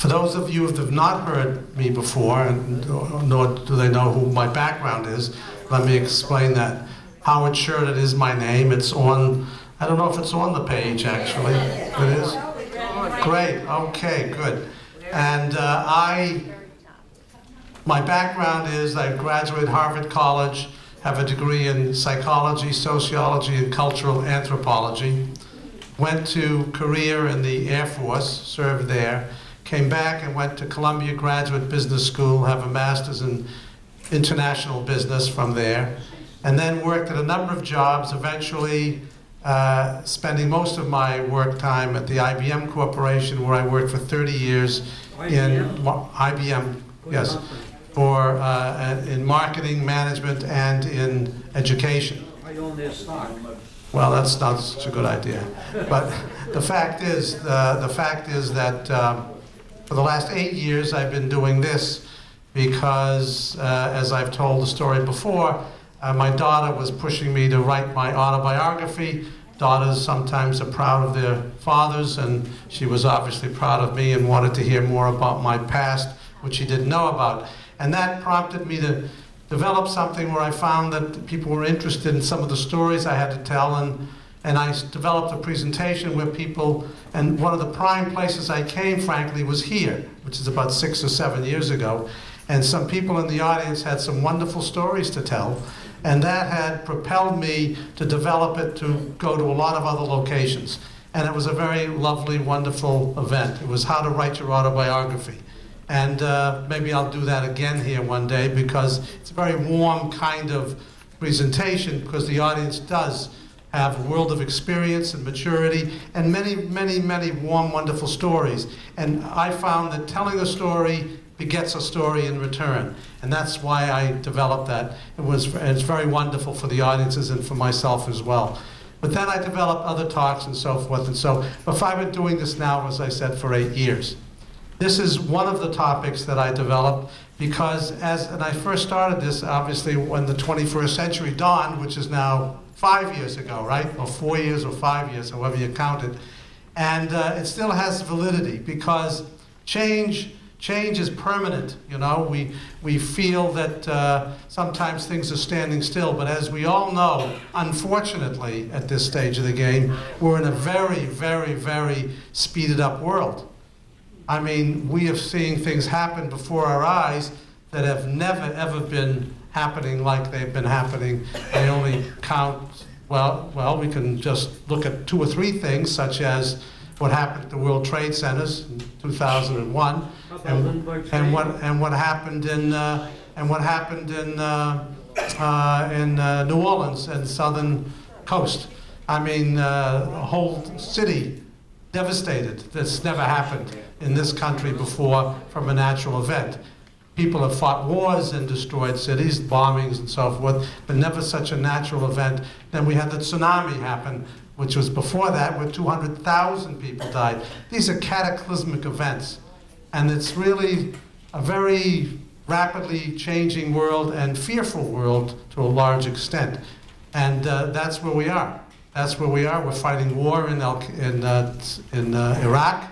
For those of you that have not heard me before, and nor do they know who my background is, let me explain that. Howard Shurda is my name. It's on, I don't know if it's on the page actually. It is? Great, okay, good. And my background is I graduated Harvard College, have a degree in psychology, sociology, and cultural anthropology. Went to Korea in the Air Force, served there. Came back and went to Columbia Graduate Business School, have a master's in international business from there. And then worked at a number of jobs, eventually spending most of my work time at the IBM Corporation, where I worked for 30 years in IBM, yes, for in marketing, management, and in education. I own their stock. Well, that's not such a good idea. But the fact is that for the last 8 years I've been doing this because, as I've told the story before, my daughter was pushing me to write my autobiography. Daughters sometimes are proud of their fathers, and she was obviously proud of me and wanted to hear more about my past, which she didn't know about. And that prompted me to develop something where I found that people were interested in some of the stories I had to tell, and I developed a presentation where people, and one of the prime places I came, frankly, was here, which is about 6 or 7 years ago. And some people in the audience had some wonderful stories to tell, and that had propelled me to develop it to go to a lot of other locations. And it was a very lovely, wonderful event. It was how to write your autobiography. And maybe I'll do that again here one day, because it's a very warm kind of presentation, because the audience does have a world of experience and maturity and many, many, many warm, wonderful stories. And I found that telling a story begets a story in return. And that's why I developed that. It's very wonderful for the audiences and for myself as well. But then I developed other talks and so forth. And so, but I've been doing this now, as I said, for 8 years. This is one of the topics that I developed because and I first started this, obviously, when the 21st century dawned, which is now 5 years ago, right? Or 4 years or 5 years, however you count it. And it still has validity because change is permanent, you know. We feel that sometimes things are standing still, but as we all know, unfortunately, at this stage of the game, we're in a very, very, very speeded up world. I mean, we are seeing things happen before our eyes that have never, ever been happening like they've been happening. I only count, well, we can just look at 2 or 3 things, such as what happened at the World Trade Centers in 2001, and what happened in New Orleans and southern coast. I mean, a whole city devastated. That's never happened in this country before from a natural event. People have fought wars and destroyed cities, bombings and so forth, but never such a natural event. Then we had the tsunami happen, which was before that, where 200,000 people died. These are cataclysmic events. And it's really a very rapidly changing world and fearful world to a large extent. And that's where we are. That's where we are. We're fighting war in Iraq,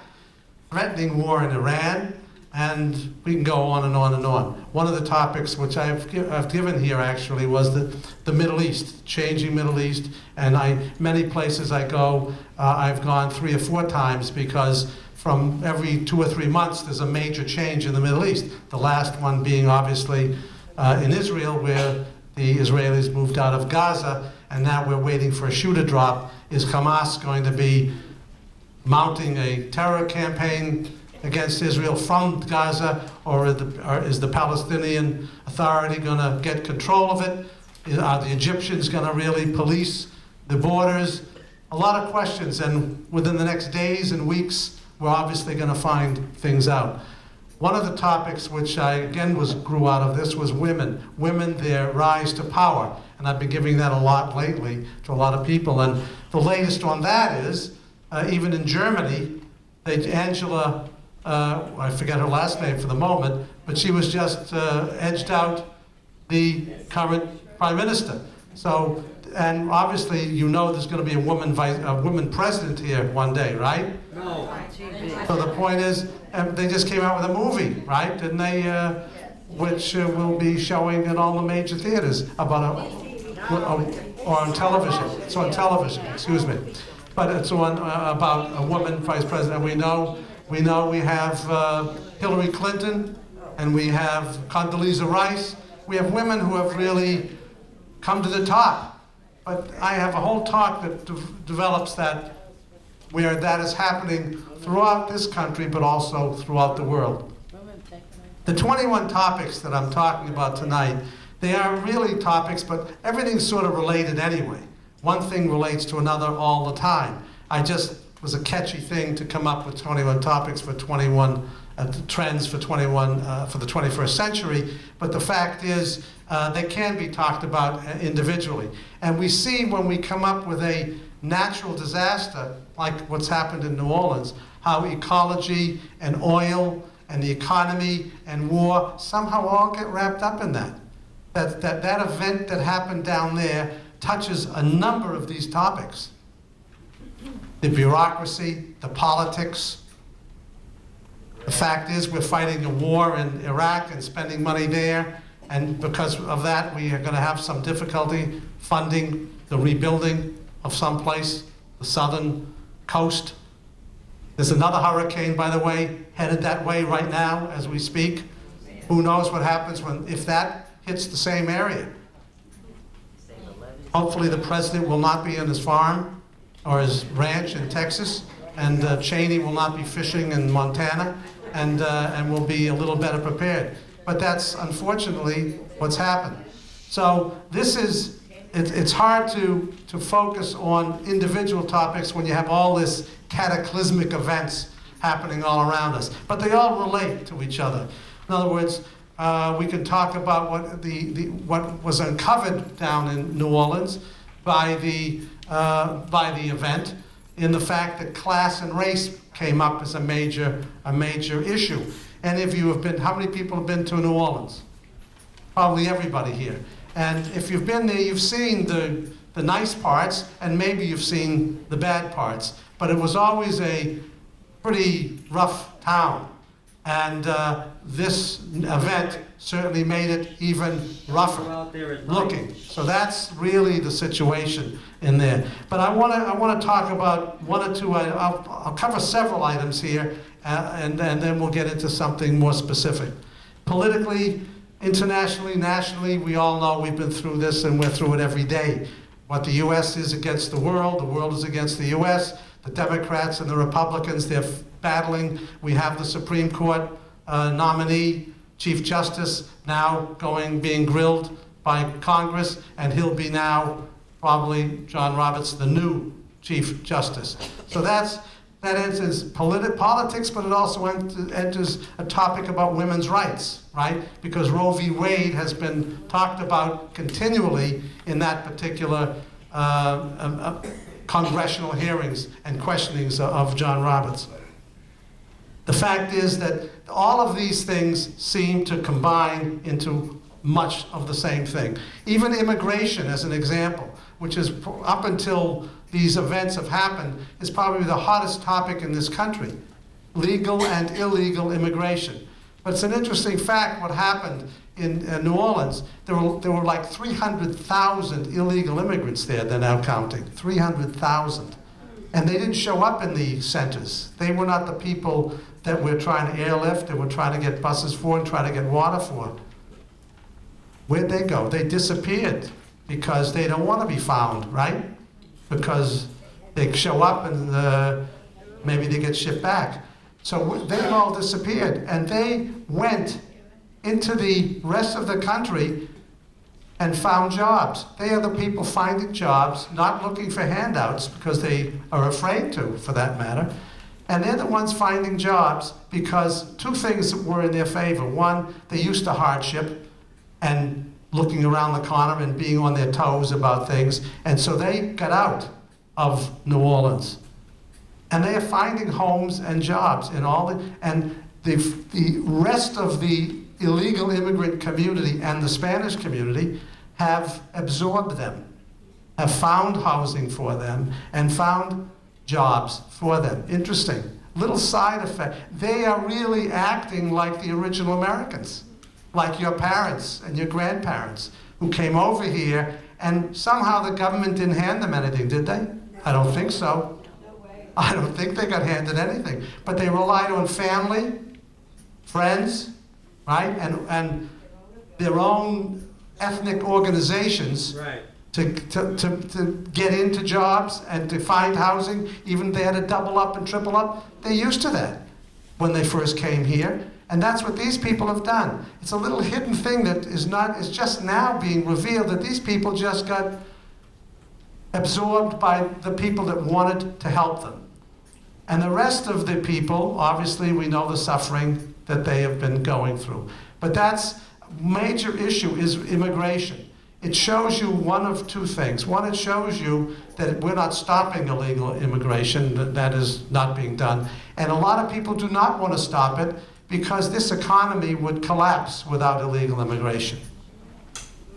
threatening war in Iran, and we can go on and on and on. One of the topics which I've given here actually was the Middle East, changing Middle East, and many places I go, I've gone 3 or 4 times because from every 2 or 3 months there's a major change in the Middle East. The last one being obviously in Israel, where the Israelis moved out of Gaza, and now we're waiting for a shoe to drop. Is Hamas going to be mounting a terror campaign against Israel from Gaza, or is the Palestinian Authority going to get control of it? Are the Egyptians going to really police the borders? A lot of questions, and within the next days and weeks, we're obviously going to find things out. One of the topics which I, again, grew out of this was women. Women, their rise to power. And I've been giving that a lot lately to a lot of people. And the latest on that is, even in Germany, Angela, I forget her last name for the moment, but she was just edged out the current prime minister. So and obviously you know there's going to be a woman president here one day, right? No. So the point is, they just came out with a movie, right? Didn't they? Which will be showing in all the major theaters about or on television. It's on television, excuse me. But it's on about a woman vice president. We know we have Hillary Clinton, and we have Condoleezza Rice. We have women who have really come to the top. But I have a whole talk that develops that, where that is happening throughout this country, but also throughout the world. The 21 topics that I'm talking about tonight, they are really topics, but everything's sort of related anyway. One thing relates to another all the time. I just was a catchy thing to come up with 21 topics for 21 trends for 21 for the 21st century. But the fact is, they can be talked about individually. And we see when we come up with a natural disaster, like what's happened in New Orleans, how ecology and oil and the economy and war somehow all get wrapped up in that. That event that happened down there touches a number of these topics. The bureaucracy, the politics. The fact is we're fighting a war in Iraq and spending money there, and because of that we are going to have some difficulty funding the rebuilding of some place, the southern coast. There's another hurricane, by the way, headed that way right now as we speak. Who knows what happens if that hits the same area. Hopefully the president will not be on his farm or his ranch in Texas, and Cheney will not be fishing in Montana, and will be a little better prepared. But that's unfortunately what's happened. So this is, it's hard to focus on individual topics when you have all this cataclysmic events happening all around us. But they all relate to each other. In other words, we can talk about what was uncovered down in New Orleans by the event, in the fact that class and race came up as a major issue. And if you have been, how many people have been to New Orleans? Probably everybody here. And if you've been there, you've seen the nice parts, and maybe you've seen the bad parts. But it was always a pretty rough town. And this event certainly made it even rougher looking. So that's really the situation in there. But I want to talk about one or two. I'll cover several items here, and then we'll get into something more specific. Politically, internationally, nationally, we all know we've been through this, and we're through it every day. What the U.S. is against the world is against the U.S. The Democrats and the Republicans, they're battling. We have the Supreme Court nominee, Chief Justice, now being grilled by Congress, and he'll be now probably, John Roberts, the new Chief Justice. So that enters politics, but it also enters a topic about women's rights, right? Because Roe v. Wade has been talked about continually in that particular congressional hearings and questionings of John Roberts. The fact is that all of these things seem to combine into much of the same thing. Even immigration, as an example, which is up until these events have happened, is probably the hottest topic in this country. Legal and illegal immigration. But it's an interesting fact what happened in New Orleans. There were like 300,000 illegal immigrants there, they're now counting, 300,000. And they didn't show up in the centers. They were not the people that we're trying to airlift, that we're trying to get buses for and try to get water for. Where'd they go? They disappeared because they don't want to be found, right? Because they show up and maybe they get shipped back. So they've all disappeared, and they went into the rest of the country and found jobs. They are the people finding jobs, not looking for handouts because they are afraid to, for that matter. And they're the ones finding jobs because two things were in their favor. One, they're used to hardship and looking around the corner and being on their toes about things. And so they got out of New Orleans. And they are finding homes and jobs in all the rest of the illegal immigrant community and the Spanish community have absorbed them. have found housing for them and found jobs for them. Interesting. Little side effect. They are really acting like the original Americans, like your parents and your grandparents who came over here, and somehow the government didn't hand them anything, did they? I don't think so. I don't think they got handed anything. But they relied on family, friends, right? And their own ethnic organizations to get into jobs and to find housing. Even they had to double up and triple up. They're used to that when they first came here. And that's what these people have done. It's a little hidden thing that is just now being revealed, that these people just got absorbed by the people that wanted to help them. And the rest of the people, obviously, we know the suffering that they have been going through. But that's major issue is immigration. It shows you one of two things. One, it shows you that we're not stopping illegal immigration, that is not being done. And a lot of people do not want to stop it because this economy would collapse without illegal immigration.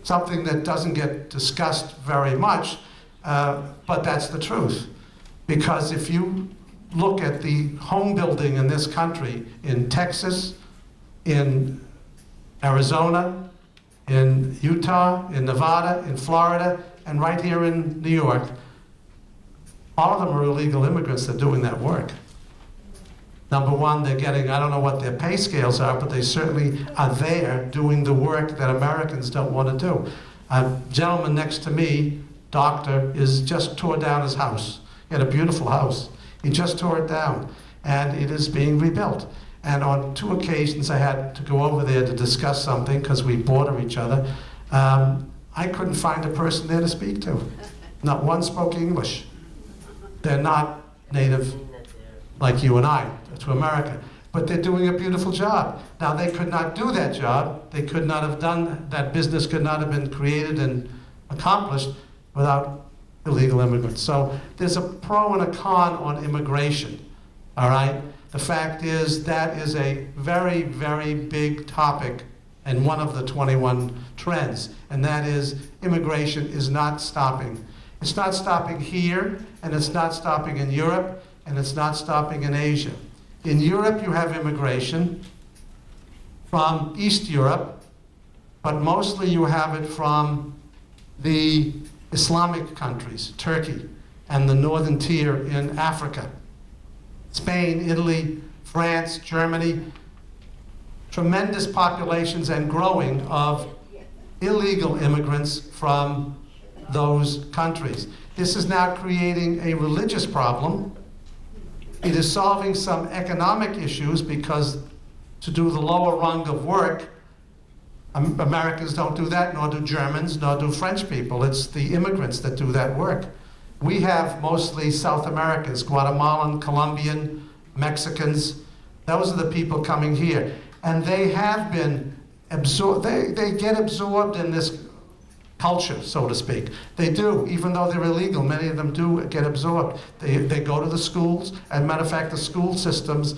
Something that doesn't get discussed very much, but that's the truth. Because if you look at the home building in this country, in Texas, in Arizona, in Utah, in Nevada, in Florida, and right here in New York, all of them are illegal immigrants that are doing that work. Number one, they're getting, I don't know what their pay scales are, but they certainly are there doing the work that Americans don't want to do. A gentleman next to me, doctor, is just tore down his house. He had a beautiful house. He just tore it down, and it is being rebuilt. And on 2 occasions, I had to go over there to discuss something because we border each other. I couldn't find a person there to speak to. Not one spoke English. They're not native like you and I to America, but they're doing a beautiful job. Now, they could not do that job. They could not have done that business, could not have been created and accomplished without illegal immigrants. So there's a pro and a con on immigration, all right? The fact is that is a very, very big topic and one of the 21 trends, and that is immigration is not stopping. It's not stopping here, and it's not stopping in Europe, and it's not stopping in Asia. In Europe, you have immigration from East Europe, but mostly you have it from the Islamic countries, Turkey, and the northern tier in Africa. Spain, Italy, France, Germany, tremendous populations and growing of illegal immigrants from those countries. This is now creating a religious problem. It is solving some economic issues because to do the lower rung of work, Americans don't do that, nor do Germans, nor do French people. It's the immigrants that do that work. We have mostly South Americans, Guatemalan, Colombian, Mexicans. Those are the people coming here. And they have been absorbed, they get absorbed in this culture, so to speak. They do, even though they're illegal, many of them do get absorbed. They go to the schools. As a matter of fact, the school systems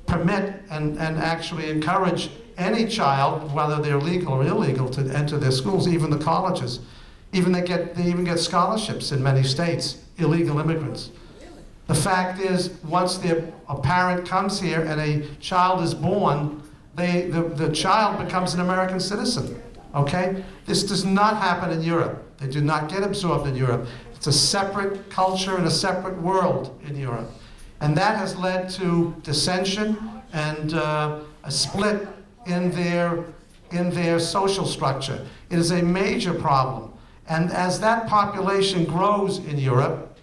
permit and actually encourage any child, whether they're legal or illegal, to enter their schools, even the colleges. They even get scholarships in many states, illegal immigrants. The fact is, once a parent comes here and a child is born, the child becomes an American citizen, okay? This does not happen in Europe. They do not get absorbed in Europe. It's a separate culture and a separate world in Europe. And that has led to dissension and a split in their social structure. It is a major problem. And as that population grows in Europe,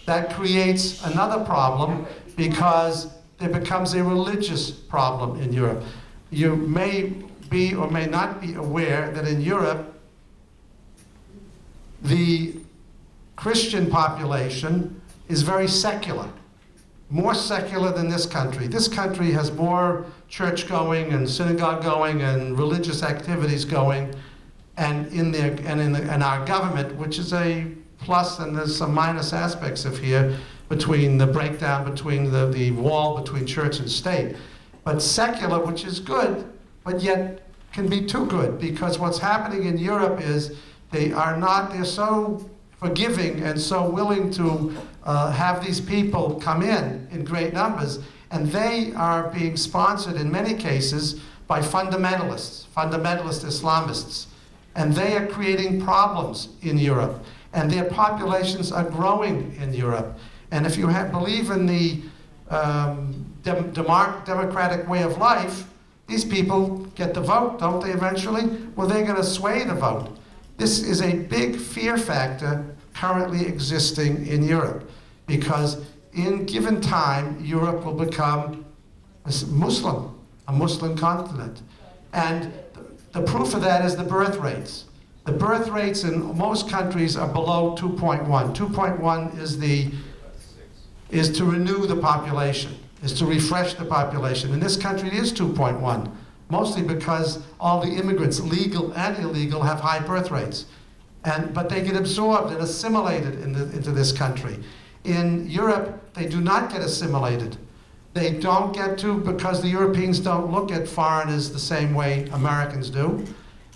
that creates another problem because there becomes a religious problem in Europe. You may be or may not be aware that in Europe, the Christian population is very secular, more secular than this country. This country has more church going and synagogue going and religious activities going, and in our government, which is a plus, and there's some minus aspects of here between the breakdown between the wall between church and state. But secular, which is good, but yet can be too good, because what's happening in Europe is they're so forgiving and so willing to have these people come in great numbers, and they are being sponsored in many cases by fundamentalists, fundamentalist Islamists, and they are creating problems in Europe, and their populations are growing in Europe. And if you believe in the democratic way of life, these people get the vote, don't they, eventually? Well, they're going to sway the vote. This is a big fear factor currently existing in Europe, because in given time, Europe will become a Muslim continent. And the proof of that is the birth rates. The birth rates in most countries are below 2.1. 2.1 is to renew the population, is to refresh the population. In this country, it is 2.1, mostly because all the immigrants, legal and illegal, have high birth rates. But they get absorbed and assimilated into this country. In Europe, they do not get assimilated. They don't get to, because the Europeans don't look at foreigners the same way Americans do.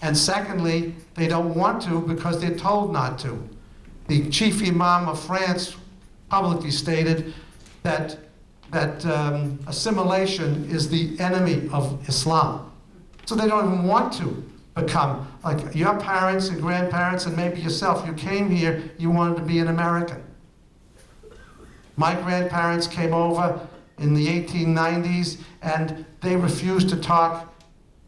And secondly, they don't want to because they're told not to. The chief imam of France publicly stated that assimilation is the enemy of Islam. So they don't even want to become, like your parents and grandparents and maybe yourself, you came here, you wanted to be an American. My grandparents came over in the 1890s, and they refused to talk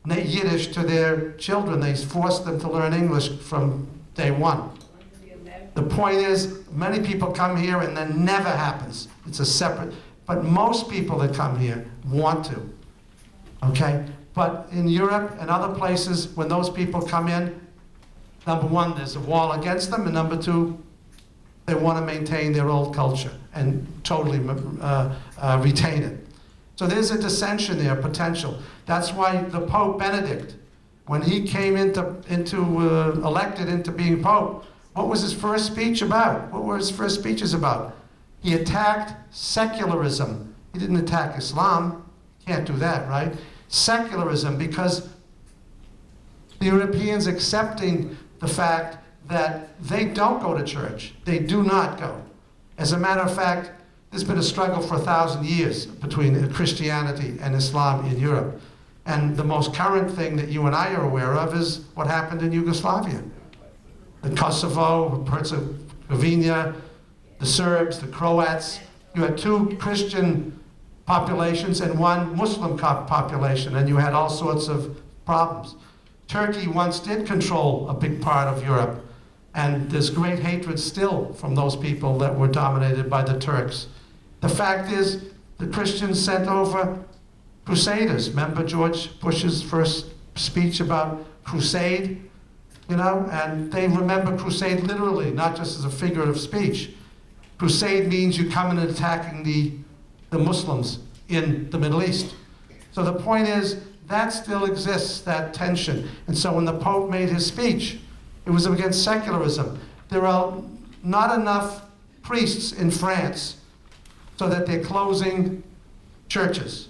Yiddish to their children. They forced them to learn English from day one. The point is, many people come here and that never happens. It's a separate, but most people that come here want to, okay? But in Europe and other places, when those people come in, number one, there's a wall against them, and number two, they want to maintain their old culture and totally retain it. So there's a dissension there, potential. That's why the Pope Benedict, when he came elected into being Pope, what was his first speech about? What were his first speeches about? He attacked secularism. He didn't attack Islam. Can't do that, right? Secularism, because the Europeans accepting the fact that they don't go to church. They do not go. As a matter of fact, there's been a struggle for 1,000 years between Christianity and Islam in Europe. And the most current thing that you and I are aware of is what happened in Yugoslavia. The Kosovo, Herzegovina, the Serbs, the Croats. You had two Christian populations and one Muslim population, and you had all sorts of problems. Turkey once did control a big part of Europe, and there's great hatred still from those people that were dominated by the Turks. The fact is, the Christians sent over crusaders. Remember George Bush's first speech about crusade? You know, and they remember crusade literally, not just as a figure of speech. Crusade means you come in and attacking the Muslims in the Middle East. So the point is, that still exists, that tension. And so when the Pope made his speech, it was against secularism. There are not enough priests in France so that they're closing churches.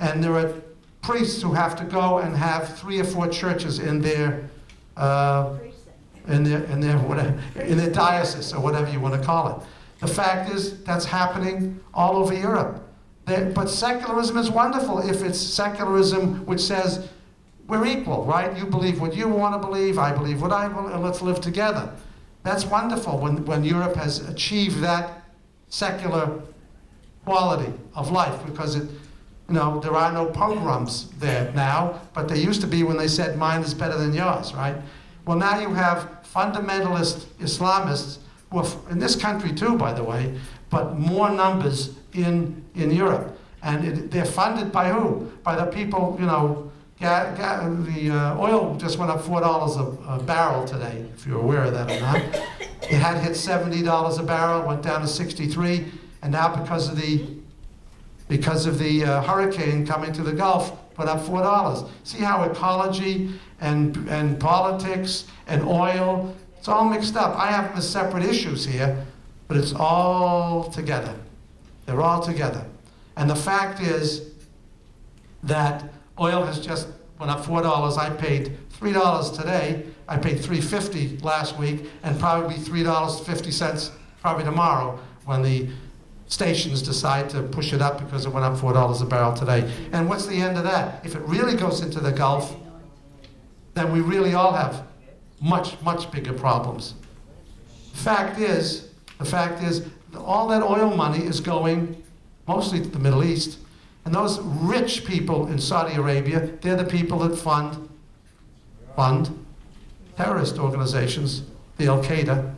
And there are priests who have to go and have 3 or 4 churches in their diocese, or whatever you want to call it. The fact is, that's happening all over Europe. But secularism is wonderful if it's secularism which says we're equal, right? You believe what you want to believe, I believe what I believe, and let's live together. That's wonderful when Europe has achieved that secular quality of life, because there are no pogroms there now, but there used to be when they said mine is better than yours, right? Well, now you have fundamentalist Islamists, who are in this country too, by the way, but more numbers in Europe. And they're funded by who? By the people, the oil just went up $4 a barrel today, if you're aware of that or not. It had hit $70 a barrel, went down to 63, and now because of the hurricane coming to the Gulf, went up $4. See how ecology and politics and oil, it's all mixed up. I have them as separate issues here, but it's all together. They're all together. And the fact is that oil has just went up $4. I paid $3 today. I paid $3.50 last week, and probably $3.50 probably tomorrow when the stations decide to push it up because it went up $4 a barrel today. And what's the end of that? If it really goes into the Gulf, then we really all have much, much bigger problems. The fact is, all that oil money is going mostly to the Middle East. And those rich people in Saudi Arabia, they're the people that fund terrorist organizations, the Al-Qaeda,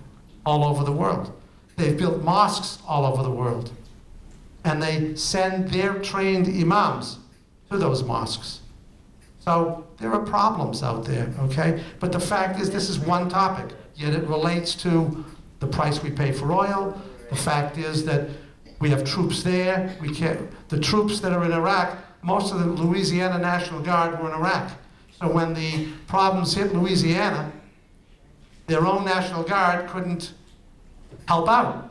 all over the world. They've built mosques all over the world. And they send their trained imams to those mosques. So there are problems out there, okay? But the fact is, this is one topic, yet it relates to the price we pay for oil. The fact is that we have troops there. The troops that are in Iraq, most of the Louisiana National Guard were in Iraq. So when the problems hit Louisiana, their own National Guard couldn't help out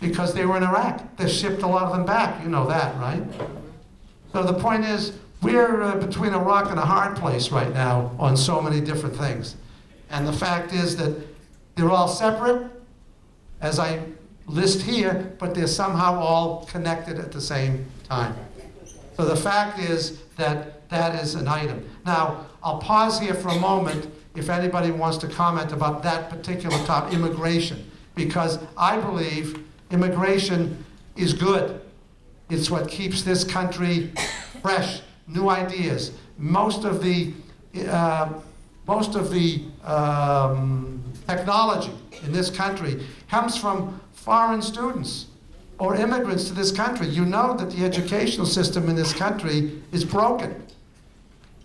because they were in Iraq. They shipped a lot of them back. You know that, right? So the point is, we're between a rock and a hard place right now on so many different things. And the fact is that they're all separate, as I list here, but they're somehow all connected at the same time. So the fact is that that is an item. Now, I'll pause here for a moment if anybody wants to comment about that particular topic, immigration, because I believe immigration is good. It's what keeps this country fresh, new ideas. Most of the technology in this country comes from foreign students or immigrants to this country. You know that the educational system in this country is broken.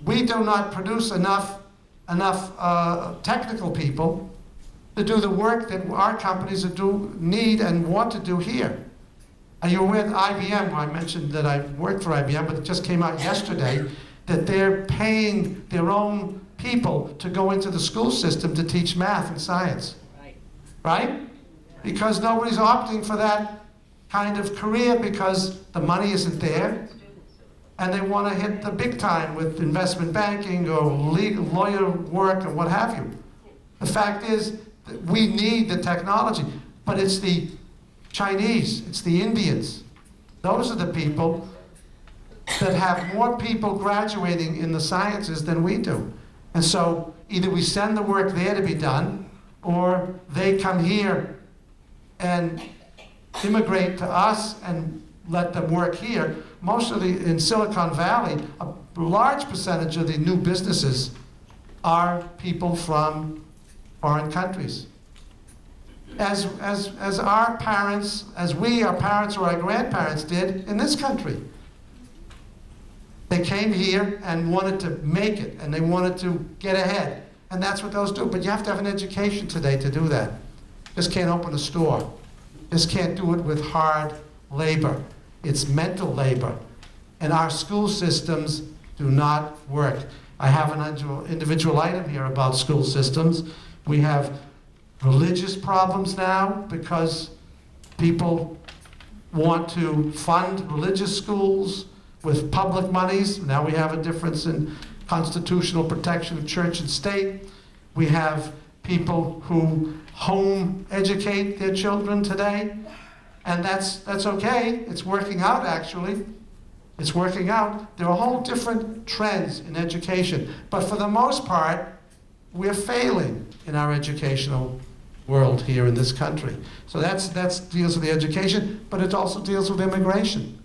We do not produce enough technical people to do the work that our companies need and want to do here. Are you aware that IBM, I mentioned that I worked for IBM, but it just came out yesterday that they're paying their own people to go into the school system to teach math and science. Right? Because nobody's opting for that kind of career because the money isn't there, and they want to hit the big time with investment banking or lawyer work and what have you. The fact is that we need the technology, but it's the Chinese, it's the Indians. Those are the people that have more people graduating in the sciences than we do. And so either we send the work there to be done, or they come here and immigrate to us and let them work here. In Silicon Valley, a large percentage of the new businesses are people from foreign countries. As our parents, our parents or our grandparents did in this country. They came here and wanted to make it, and they wanted to get ahead. And that's what those do. But you have to have an education today to do that. Just can't open a store. Just can't do it with hard labor. It's mental labor. And our school systems do not work. I have an individual item here about school systems. We have religious problems now because people want to fund religious schools with public monies. Now we have a difference in constitutional protection of church and state. We have people who home educate their children today, and that's okay. It's working out, actually. It's working out. There are whole different trends in education, but for the most part, we're failing in our educational world here in this country. So that deals with the education, but it also deals with immigration.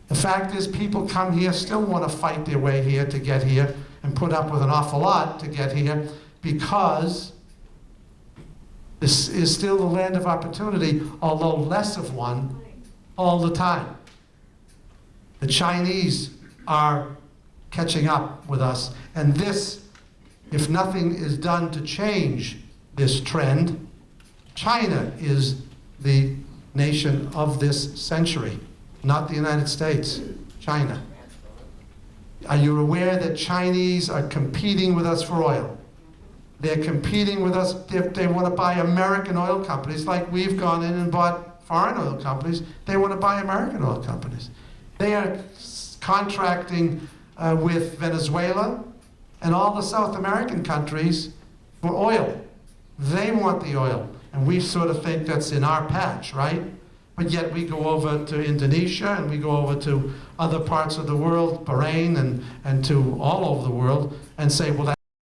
The fact is, people come here, still want to fight their way here to get here, and put up with an awful lot to get here, because this is still the land of opportunity, although less of one all the time. The Chinese are catching up with us, and this, if nothing is done to change this trend, China is the nation of this century, not the United States, China. Are you aware that Chinese are competing with us for oil? They're competing with us if they want to buy American oil companies, like we've gone in and bought foreign oil companies. They want to buy American oil companies. They are contracting with Venezuela and all the South American countries for oil. They want the oil, and we sort of think that's in our patch, right? But yet we go over to Indonesia and we go over to other parts of the world, Bahrain and to all over the world, and say, well,